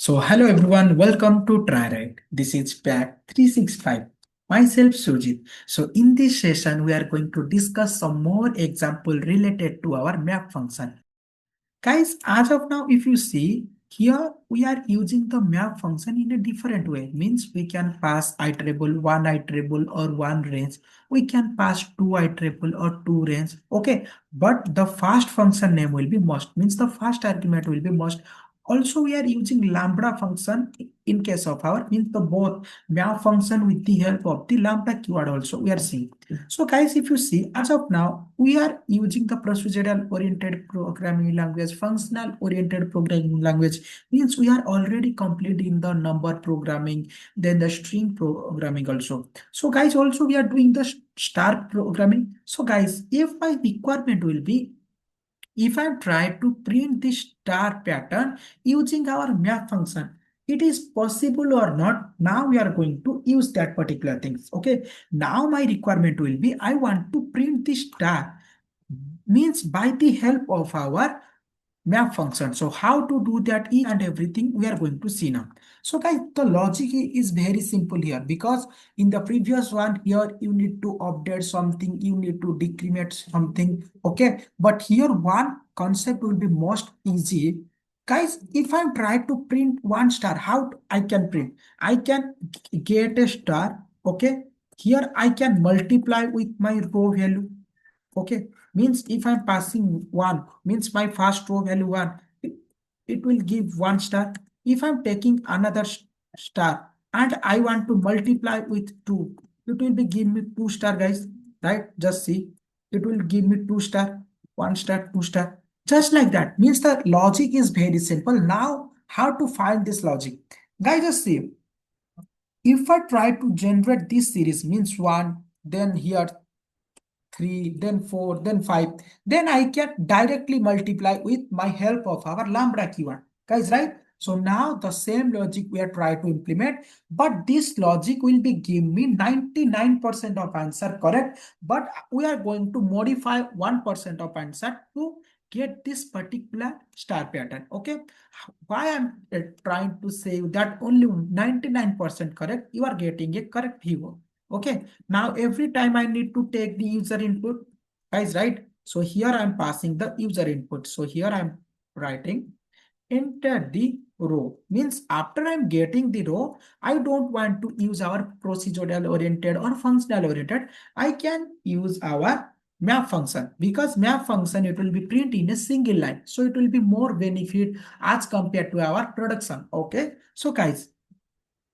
So hello everyone, welcome to Triaright. This is pack 365. Myself Sujit. So in this session, we are going to discuss some more example related to our map function. Guys, as of now, if you see here, we are using the map function in a different way. Means we can pass iterable, one iterable or one range. We can pass two iterable or two range. Okay, but the first function name will be must. Means the first argument will be must. Also, we are using lambda function in case of our means the both map function with the help of the lambda keyword also we are seeing. So guys, if you see, as of now, we are using the procedural oriented programming language, functional oriented programming language, means we are already completing the number programming, then the string programming also. So guys, also we are doing the star programming. So guys, if my requirement will be, if I try to print this star pattern using our map function, it is possible or not. Now we are going to use that particular things. Okay. Now my requirement will be, I want to print this star means by the help of our map function. So how to do that and everything we are going to see now. So guys, the logic is very simple here because in the previous one here you need to update something, you need to decrement something. Okay, but here one concept will be most easy. Guys, if I try to print one star, how I can print? I can get a star. Okay, here I can multiply with my row value. Okay, means if I'm passing one, means my first row value one, it will give one star. If I'm taking another star and I want to multiply with two, it will be give me two star, guys. Right? Just see, it will give me two star, one star, two star. Just like that. Means the logic is very simple. Now, how to find this logic? Guys, just see. If I try to generate this series, means one, then here 3, then 4, then 5. Then I can directly multiply with my help of our lambda keyword. Guys, right? So now the same logic we are trying to implement, but this logic will be give me 99% of answer correct, but we are going to modify 1% of answer to get this particular star pattern. Okay, why I'm trying to say that only 99% correct, you are getting a correct view. Okay, now every time I need to take the user input, guys, right? So here I'm passing the user input. So here I'm writing enter the row. Means after I'm getting the row, I don't want to use our procedural oriented or functional oriented. I can use our map function because map function it will be print in a single line. So it will be more benefit as compared to our production. Okay. So guys,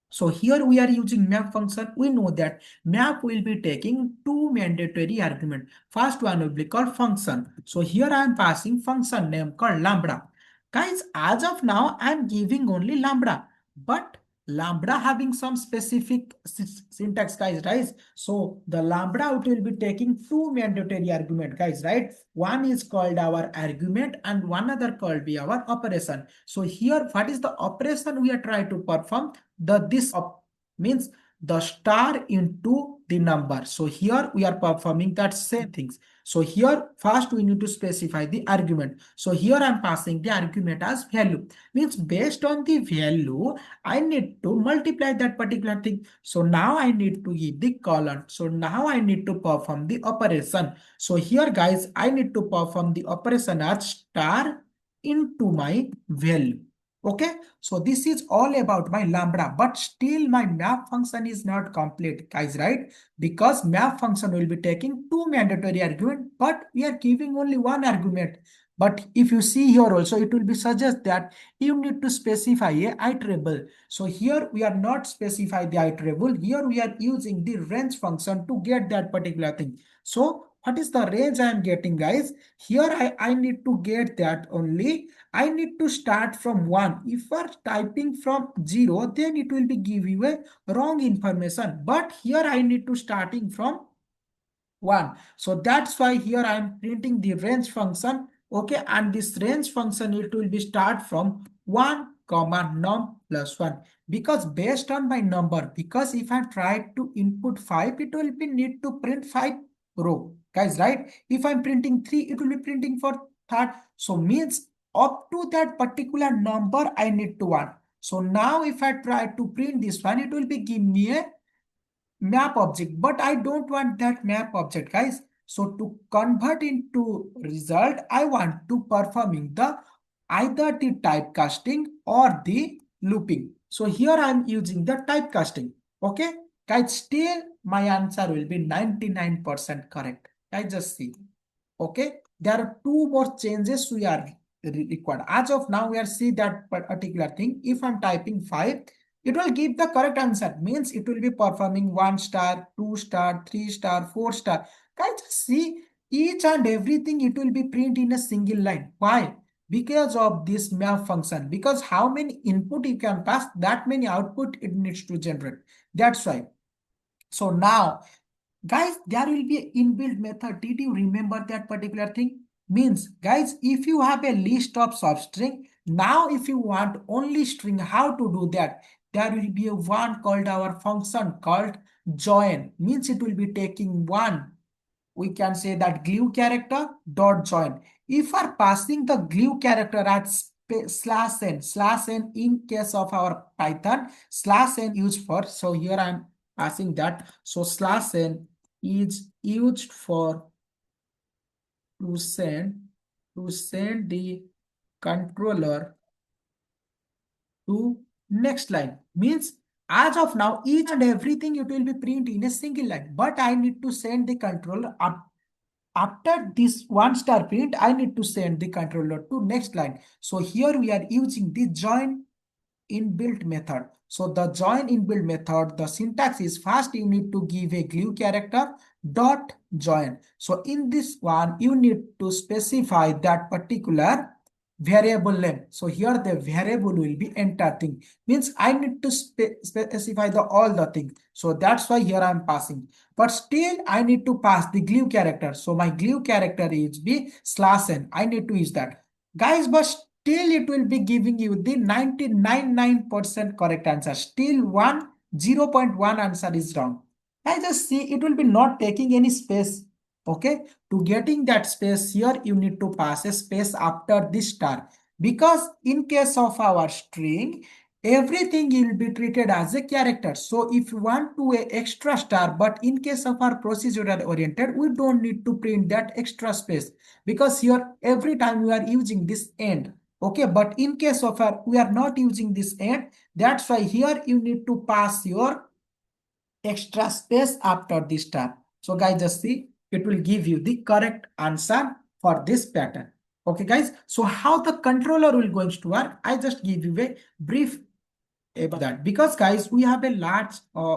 so here we are using map function. We know that map will be taking two mandatory arguments. First one will be called function. So here I am passing function name called lambda. Guys, as of now, I am giving only lambda. But lambda having some specific syntax, guys, right? So the lambda it will be taking two mandatory argument, guys, right? One is called our argument and one other called be our operation. So here, what is the operation we are trying to perform? The this up means the star into the number. So here we are performing that same things. So here first we need to specify the argument. So here I'm passing the argument as value. Means based on the value, I need to multiply that particular thing. So now I need to give the colon. So now I need to perform the operation. So here guys, I need to perform the operation as star into my value. Okay, so this is all about my lambda, but still my map function is not complete, guys, right? Because map function will be taking two mandatory argument, but we are giving only one argument. But if you see here also, it will be suggest that you need to specify a iterable. So here we are not specify the iterable. Here we are using the range function to get that particular thing. So what is the range I am getting, guys? Here I need to get that only. I need to start from 1. If you are typing from 0, then it will be give you a wrong information. But here I need to starting from 1. So that's why here I am printing the range function. Okay, and this range function it will be start from 1 comma num plus 1 because based on my number, because if I try to input 5, it will be need to print 5 row, guys, right? If I'm printing 3, it will be printing for third. So means up to that particular number I need to 1. So now if I try to print this one, it will be give me a map object, but I don't want that map object, guys. So to convert into result, I want to performing the either the typecasting or the looping. So here I'm using the typecasting. Okay, guys, still my answer will be 99% correct. I just see. Okay, there are two more changes we are required. As of now, we are see that particular thing. If I'm typing 5, it will give the correct answer. Means it will be performing 1 star, 2 star, 3 star, 4 star. Guys, see each and everything it will be print in a single line. Why? Because of this map function. Because how many input you can pass, that many output it needs to generate. That's why. So now guys, there will be an inbuilt method. Did you remember that particular thing? Means, guys, if you have a list of substring, now if you want only string, how to do that? There will be a one called our function called join. Means it will be taking one. We can say that glue character dot join. If are passing the glue character at slash n in case of our Python, slash n used for. So here I'm passing that. So slash n is used for to send the controller to next line. Means as of now each and everything it will be print in a single line, but I need to send the controller up after this one star print. I need to send the controller to next line. So here we are using the join inbuilt method. So the join inbuilt method, the syntax is first you need to give a glue character dot join. So in this one, you need to specify that particular variable name. So here the variable will be enter thing. Means I need to specify the all the thing. So that's why here I'm passing. But still I need to pass the glue character. So my glue character is be slash n. I need to use that. Guys, but still it will be giving you the 99.9% correct answer. Still 0.1 answer is wrong. I just see it will be not taking any space. Okay, to getting that space here, you need to pass a space after this star. Because in case of our string, everything will be treated as a character. So if you want to a extra star, but in case of our procedural oriented, we don't need to print that extra space. Because here every time we are using this end. Okay, but in case of our, we are not using this end. That's why here you need to pass your extra space after this star. So guys, just see, it will give you the correct answer for this pattern. Okay guys, so how the controller will going to work, I just give you a brief about that. Because guys, we have a large,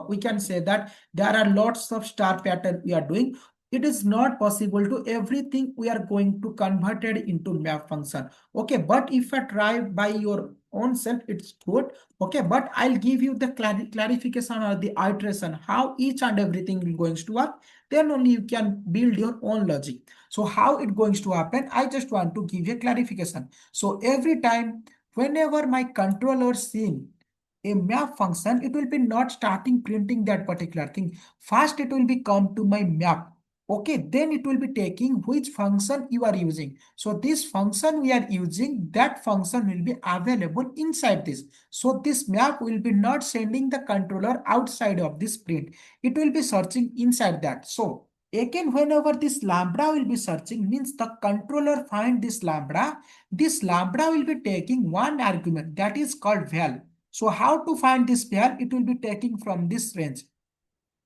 we can say that there are lots of star pattern we are doing. It is not possible to everything we are going to convert it into map function. Okay, but if I try by your own self, it's good. Okay, but I'll give you the clarification or the iteration how each and everything will going to work. Then only you can build your own logic. So how it going to happen, I just want to give you a clarification. So every time whenever my controller scene a map function, it will be not starting printing that particular thing. First, it will be come to my map. Okay, then it will be taking which function you are using. So this function we are using, that function will be available inside this. So this map will be not sending the controller outside of this print. It will be searching inside that. So again, whenever this lambda will be searching, means the controller find this lambda will be taking one argument that is called val. So how to find this pair? It will be taking from this range.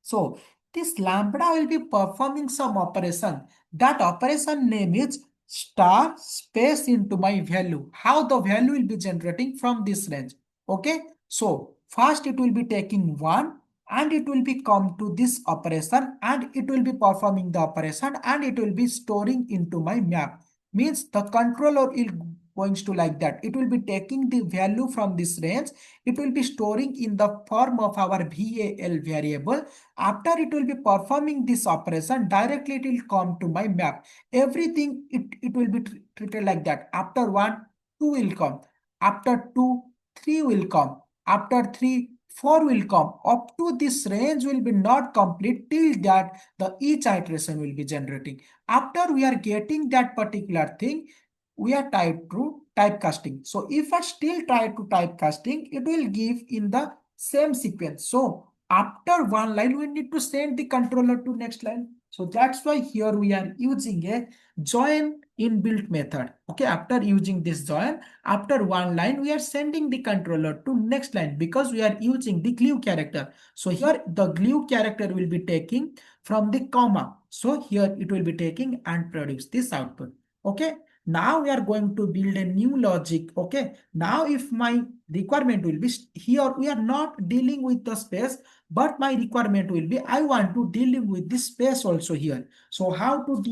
So this lambda will be performing some operation. That operation name is star space into my value. How the value will be generating from this range. Okay. So first it will be taking 1 and it will be come to this operation and it will be performing the operation and it will be storing into my map. Means the controller is going to like that. It will be taking the value from this range. It will be storing in the form of our VAL variable. After it will be performing this operation, directly it will come to my map. Everything it will be treated like that. After 1, 2 will come. After 2, 3 will come. After 3, 4 will come. Up to this range will be not complete till that the each iteration will be generating. After we are getting that particular thing, we are type to typecasting. So if I still try to typecasting, it will give in the same sequence. So after one line, we need to send the controller to next line. So that's why here we are using a join inbuilt method. Okay, after using this join, after one line, we are sending the controller to next line because we are using the glue character. So here the glue character will be taking from the comma. So here it will be taking and produce this output. Okay, now we are going to build a new logic. Okay, now if my requirement will be here, we are not dealing with the space, but my requirement will be I want to deal with this space also here. So how to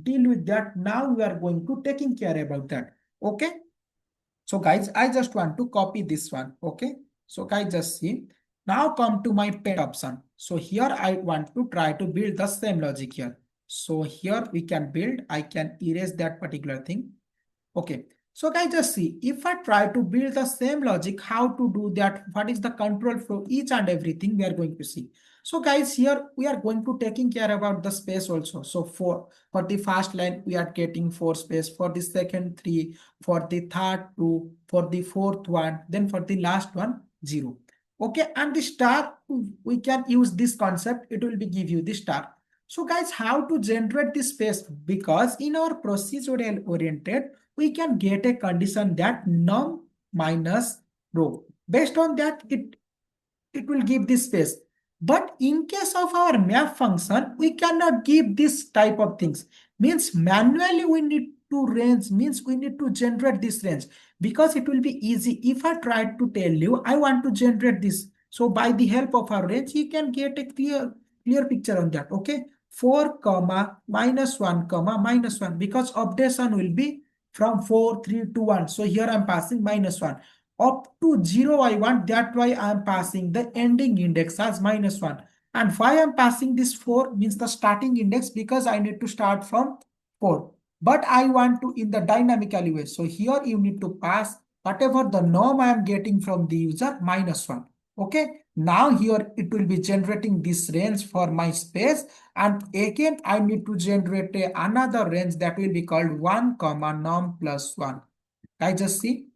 deal with that? Now we are going to taking care about that. Okay, so guys, I just want to copy this one. Okay, so guys, just see. Now come to my paint option. So here I want to try to build the same logic here. So here we can build, I can erase that particular thing. Okay, so guys, just see, if I try to build the same logic, how to do that, what is the control flow, each and everything we are going to see. So guys, here we are going to taking care about the space also. So for the first line, we are getting 4 space, for the second 3, for the third 2, for the fourth 1, then for the last one 0. Okay, and the star, we can use this concept, it will be give you the star. So guys, how to generate this space? Because in our procedural oriented, we can get a condition that num minus row. Based on that, it will give this space. But in case of our map function, we cannot give this type of things. Means manually we need to range, means we need to generate this range because it will be easy. If I try to tell you, I want to generate this. So by the help of our range, you can get a clear picture on that. Okay. 4 comma minus 1 comma minus 1 because updation will be from 4 3 to 1. So here I'm passing minus 1 up to 0 I want, that why I am passing the ending index as minus 1. And why I am passing this 4 means the starting index because I need to start from 4. But I want to in the dynamically way. So here you need to pass whatever the norm I am getting from the user minus 1. Okay. Now here it will be generating this range for my space. And again, I need to generate another range that will be called 1 comma norm plus 1. I just see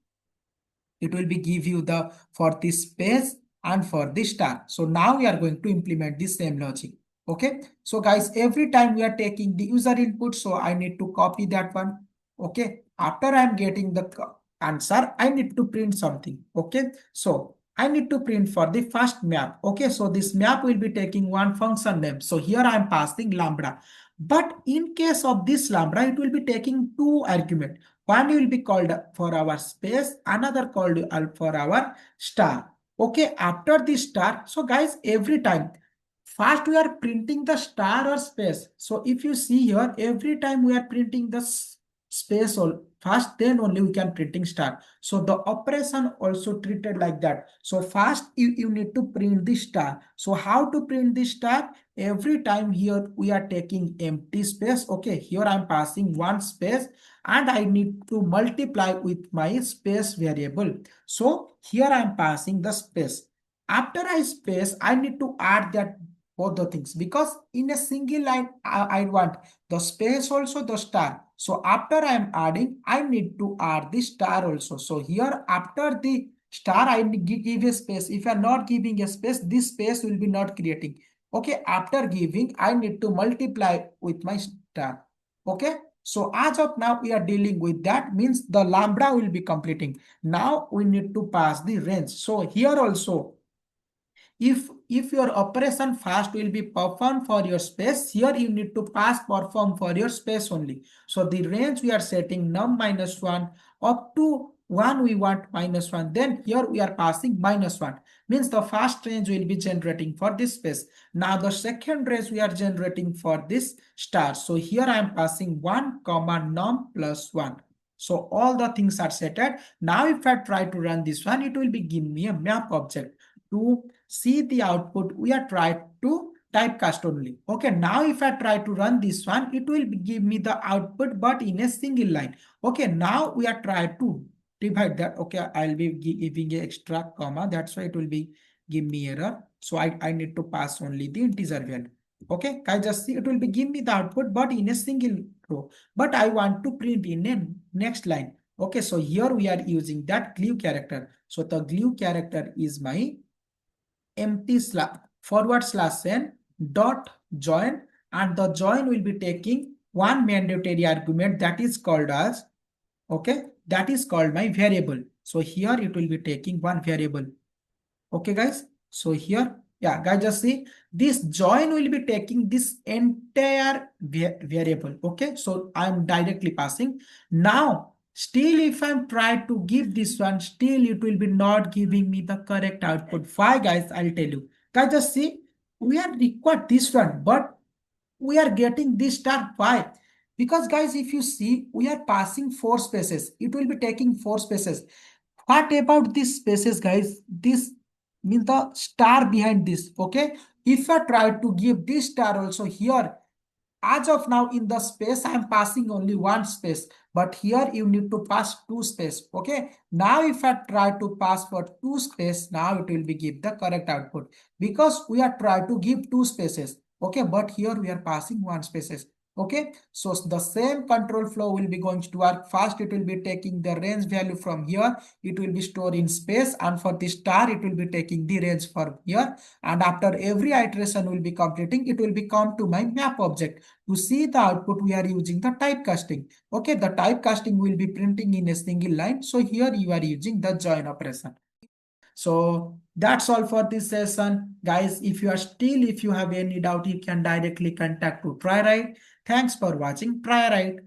it will be give you the for the space and for the star. So now we are going to implement the same logic. Okay, so guys, every time we are taking the user input, so I need to copy that one. Okay, after I am getting the answer, I need to print something. Okay, so I need to print for the first map. Okay, so this map will be taking one function name. So here I am passing lambda. But in case of this lambda, it will be taking two arguments. One will be called for our space, another called for our star. Okay, after the star, so guys, every time, first we are printing the star or space. So if you see here, every time we are printing the space all first, then only we can printing star. So the operation also treated like that. So first you need to print the star. So how to print the star? Every time here we are taking empty space. Okay, here I'm passing one space and I need to multiply with my space variable. So here I'm passing the space. After I space, I need to add that both the things because in a single line, I want the space also the star. So after I am adding, I need to add the star also. So here after the star, I give a space. If I am not giving a space, this space will be not creating. Okay, after giving, I need to multiply with my star. Okay, so as of now, we are dealing with that means the lambda will be completing. Now we need to pass the range. So here also, if your operation fast will be performed for your space, here you need to pass perform for your space only. So the range we are setting num minus 1 up to 1 we want minus 1. Then here we are passing minus 1. Means the first range will be generating for this space. Now the second range we are generating for this star. So here I am passing 1 comma num plus 1. So all the things are setted. Now if I try to run this one, it will be give me a map object. To see the output, we are trying to typecast only. Okay, now if I try to run this one, it will give me the output but in a single line. Okay, now we are trying to divide that. Okay, I'll be giving a extra comma. That's why it will be give me error. So I need to pass only the integer value. Okay, I just see it will be give me the output, but in a single row. But I want to print in a next line. Okay, so here we are using that glue character. So the glue character is my empty slash forward slash n dot join, and the join will be taking one mandatory argument that is called as, okay, that is called my variable. So here it will be taking one variable. Okay, guys. So here, yeah, guys, just see this join will be taking this entire variable. Okay, so I'm directly passing. Now, still, if I'm trying to give this one, still it will be not giving me the correct output. Why, guys? I'll tell you. Guys, just see, we are required this one, but we are getting this star. Why? Because, guys, if you see, we are passing four spaces. It will be taking four spaces. What about these spaces, guys? This means the star behind this. Okay, if I try to give this star also here, as of now in the space I am passing only one space, but here you need to pass two space. Okay, now if I try to pass for two space, now it will be give the correct output, because we are trying to give two spaces. Okay, but here we are passing one spaces. Okay, so the same control flow will be going to work. First it will be taking the range value from here, it will be stored in space, and for the star it will be taking the range from here, and after every iteration will be completing, it will be come to my map object. To see the output, we are using the typecasting. Okay, the typecasting will be printing in a single line. So here you are using the join operation. So that's all for this session. Guys, if you have any doubt, you can directly contact to Triaright. Thanks for watching Triaright.